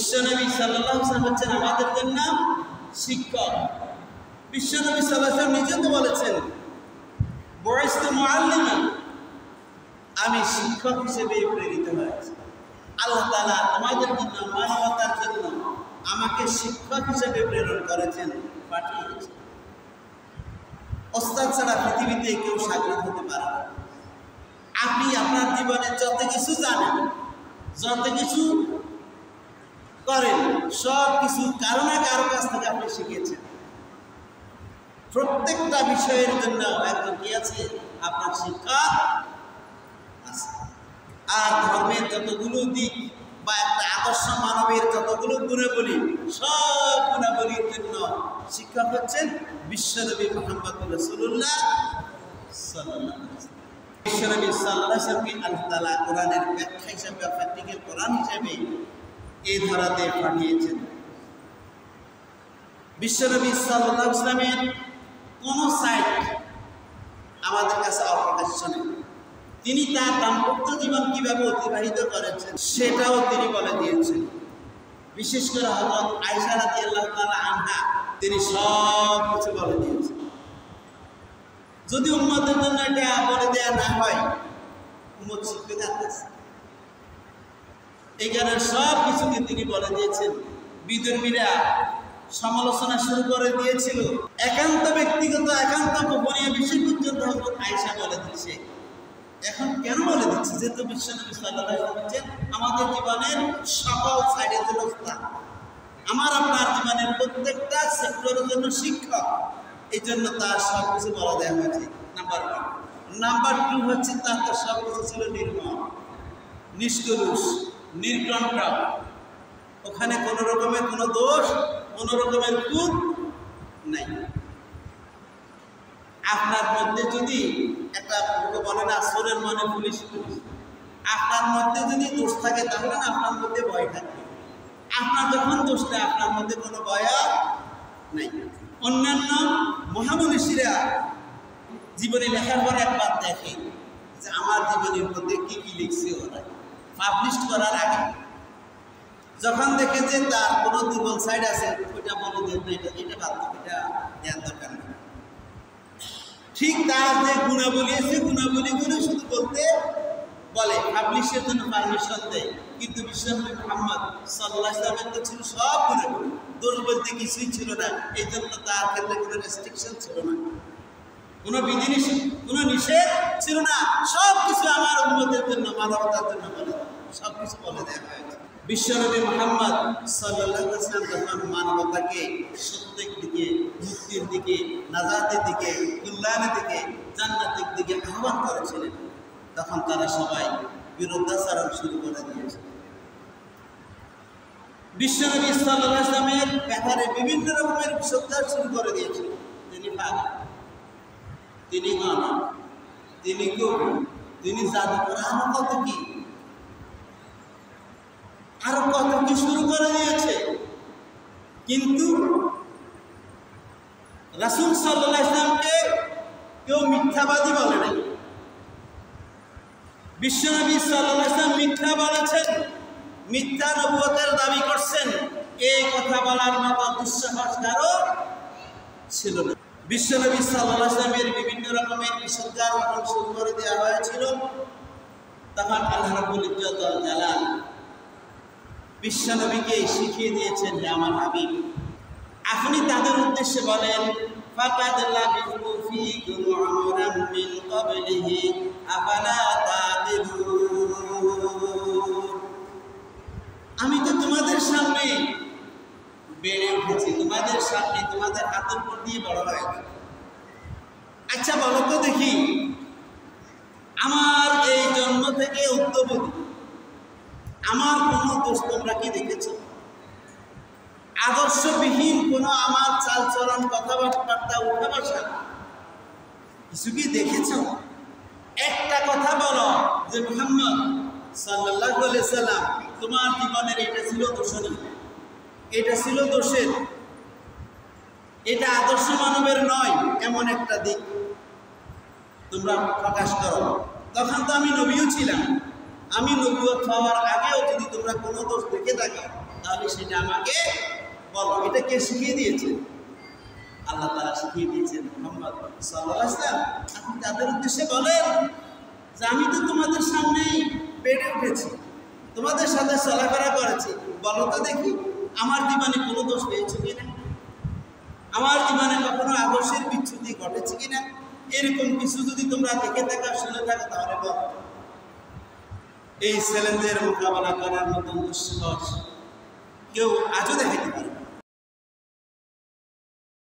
বিশ্বনবী সাল্লাল্লাহু আলাইহি ওয়াসাল্লাম হচ্ছেন আমাদের জন্য শিক্ষক। বিশ্বনবী সাল্লাল্লাহু আলাইহি ওয়াসাল্লাম নিজে তো বলেছেন, বুইসতু মুআল্লিমান, আমি শিক্ষক হিসেবে প্রেরিত হয়েছি। আল্লাহ তাআলা আমাদের জন্য, মানবতার জন্য আমাকে শিক্ষক হিসেবে প্রেরণ করেছেন, পাঠিয়েছেন। ওস্তাদ ছাড়া পৃথিবীতে কেউ স্বাগত হতে পারে না। আপনি আপনার জীবনে যত কিছু জানেন, যত কিছু করেন, সব কিছু কারো না কারো কাছ থেকে আপনি শিখেছেন। প্রত্যেকটা বিষয়ের জন্য একজন কি আছে? আপনার শিক্ষক আছে। আর ধর্মের যতগুলো দিক বা একটা আদর্শ মানবের যতগুলো গুণাবলী, সব গুণাবলীর জন্য শিক্ষক হচ্ছেন বিশ্বনবী মুহাম্মদ রাসূলুল্লাহ সাল্লাল্লাহু আলাইহি ওয়াসাল্লাম। বিশ্বনবী সাল্লাল্লাহু আলাইহি ওয়াসাল্লামকে আল্লাহ তাআলা কোরআনের ব্যাখ্যা হিসেবে, প্র্যাকটিক্যাল কোরআন হিসেবে এই ধারাতে পাঠিয়েছেন। বিশ্বনবী সাল্লাল্লাহু আলাইহি ওয়াসাল্লামের কোন সাইট আমাদের কাছে অপ্রকাশ্য নেই। তিনি তার দাম্পত্য জীবন কিভাবে অতিবাহিত করেছেন সেটাও তিনি বলে দিয়েছেন। বিশেষ করে হযরত আয়েশা রাদিয়াল্লাহু তাআলা আনহা, তিনি সব কিছু বলে দিয়েছেন। যদি উম্মতের জন্য এটা বলে দেয়া না হয়, উম্মত শিখবে যাচ্ছে। এখানে সব কিছুকে তিনি বলে দিয়েছেন। বিদর্মীরা সমালোচনা শুরু করে দিয়েছিল, একান্ত ব্যক্তিগত, একান্ত গোপনীয় বিষয় পর্যন্ত হযরত আয়েশা বলে দিচ্ছে। এখন কেন বলে দিচ্ছে? যেহেতু বিশ্বনবী সাল্লাল্লাহু আলাইহি ওয়াসাল্লাম হচ্ছেন আমাদের জীবনের সকল সাইডের জন্য উস্তাদ, আমার আপনার জীবনের প্রত্যেকটা সেক্টরের জন্য শিক্ষক। এই জন্য তার সব কিছু বলা দেওয়া হয়েছে, নাম্বার 1। নাম্বার 2 হচ্ছে তার তো সব কিছু ছিল নির্মল, নিষ্কলুষ, নির্কণ্ঠ। ওখানে কোনো রকমের কোনো দোষ, কোনো রকমের খুঁত নাই। আপনার মধ্যে যদি একটা বলে না, সোরের মনে পুলিশ পুলিশ, আপনার মধ্যে যদি দোষ থাকে তাহলে না আপনার মধ্যে ভয় থাকবে। আপনার যখন দোষ নেই, আপনার মধ্যে কোনো ভয় নাই। অন্যান্য মহামনীষীরা জীবনে লেখার পর একবার দেখে যে আমার জীবনের মধ্যে কি কি লিখছে ওরা, পাবলিশ করার আগে যখন দেখে যে তার কোনো দুর্বল সাইড আছে, ওইটা বলে দেন না, এটা বাদ, এটা দেওয়ার দরকার নেই। ঠিক তার যে গুণাবলী আছে, গুণাবলীগুলো শুধু বলতে বলে, পাবলিশের জন্য পারমিশন দেয়। কিন্তু বিশ্বনবী মুহাম্মদ সাল্লাল্লাহু আলাইহি ওয়াসাল্লামের তো ছিল সব গুণাবলী, দোষ বলতে কিছুই ছিল না। এই জন্য তার ক্ষেত্রে কোনো রেস্ট্রিকশন ছিল না, কোনো বিধিনিষেধ, কোনো নিষেধ ছিল না। সব কিছু আমার উম্মতের জন্য, মানবতার জন্য বলে, সব কিছু বলে দেওয়া হয়েছে। বিশ্বনবী মুহাম্মদ সাল্লাল্লাহু আলাইহি ওয়াসাল্লাম যখন মানবতাকে সত্যের দিকে, মুক্তির দিকে, নাজাতের দিকে, কল্যাণের দিকে, জান্নাতের দিকে আহ্বান করেছিলেন, তখন তারা সবাই বিরুদ্ধাচরণ শুরু করে দিয়েছে। বিশ্বনবী সাল্লাল্লাহু আলাইহি ওয়াসাল্লামের ব্যাপারে বিভিন্ন রকমের বিরোধিতা শুরু করে দিয়েছিল। তিনি পাগল, তিনি গণক, তিনি কবি, তিনি জাদুকর, আরো কত কি শুরু করে দিয়েছে। কিন্তু রাসূল সাল্লাল্লাহু আলাইহি ওয়াসাল্লামকে কেউ মিথ্যাবাদী বলে নাই। বিশ্বনবী সাল্লাল্লাহু আলাইহি ওয়াসাল্লাম মিথ্যা বলেছেন, মিথ্যা নবুয়তের দাবি করছেন, এই কথা বলার মতো দুঃসাহস কারো ছিল না। বিশ্বনবী সাল্লাল্লাহু আলাইহি ওয়াসাল্লামের বিভিন্ন রকমের বিশুদ্ধার যখন শুরু করে দেওয়া হয়েছিল, তখন আল্লাহ রাব্বুল ইজ্জত ওয়াল জালাল বিশ্বনবীকে শিখিয়ে দিয়েছেন, হে আমার হাবিব, আপনি তাদের উদ্দেশ্যে বলেন, ফাকাদ লাবিথু ফীকুম উমরাম মিন ক্বাবলিহি আফালা তা'কিলুন। আমি তো তোমাদের সামনে বেড়ে উঠেছি, তোমাদের সামনে, তোমাদের হাতের উপর দিয়ে বড় হয়েছে। আচ্ছা বলো তো দেখি, আমার এই জন্ম থেকে উদ্যোগী আমার কোনো দোষ তোমরা কি দেখেছ? আদর্শবিহীন কোনো আমার চালচলন, কথাবার্তা, উঠা বসা কিছু কি দেখেছ? একটা কথা বলো যে মুহাম্মদ সাল্লাল্লাহু আলাইহি সাল্লাম, তোমার জীবনের এটা ছিল দোষণীয়, এটা ছিল দোষের, এটা আদর্শ মানবের নয়, এমন একটা দিক তোমরা প্রকাশ করো। তখন তো আমি নবীও ছিলাম, আমি নবুয়ত পাওয়ার আগেও যদি তোমরা কোনো দোষ দেখে থাকো তাহলে সেটা আমাকে বলো। এটা কে শিখিয়ে দিয়েছে? আল্লাহ তাআলা শিখিয়ে দিয়েছেন মুহাম্মদ সাল্লাল্লাহু আলাইহি ওয়াসাল্লাম। আপনি তাদের উদ্দেশ্যে বলেন যে আমি তো তোমাদের সামনেই বেড়ে উঠেছি, তোমাদের সাথে চলাফেরা করেছি, বলো তো দেখি আমার জীবনে কোনো দোষ পেয়েছো কিনা, আমার জীবনে কখনো আদর্শের বিচ্যুতি ঘটেছে কিনা, এরকম কিছু যদি তোমরা দেখে থাকো শুনে থাকো তাহলে বলো। এই চ্যালেঞ্জের মোকাবেলা করার মতন দুঃসাহস কেউ আজও দেখাতে পারে।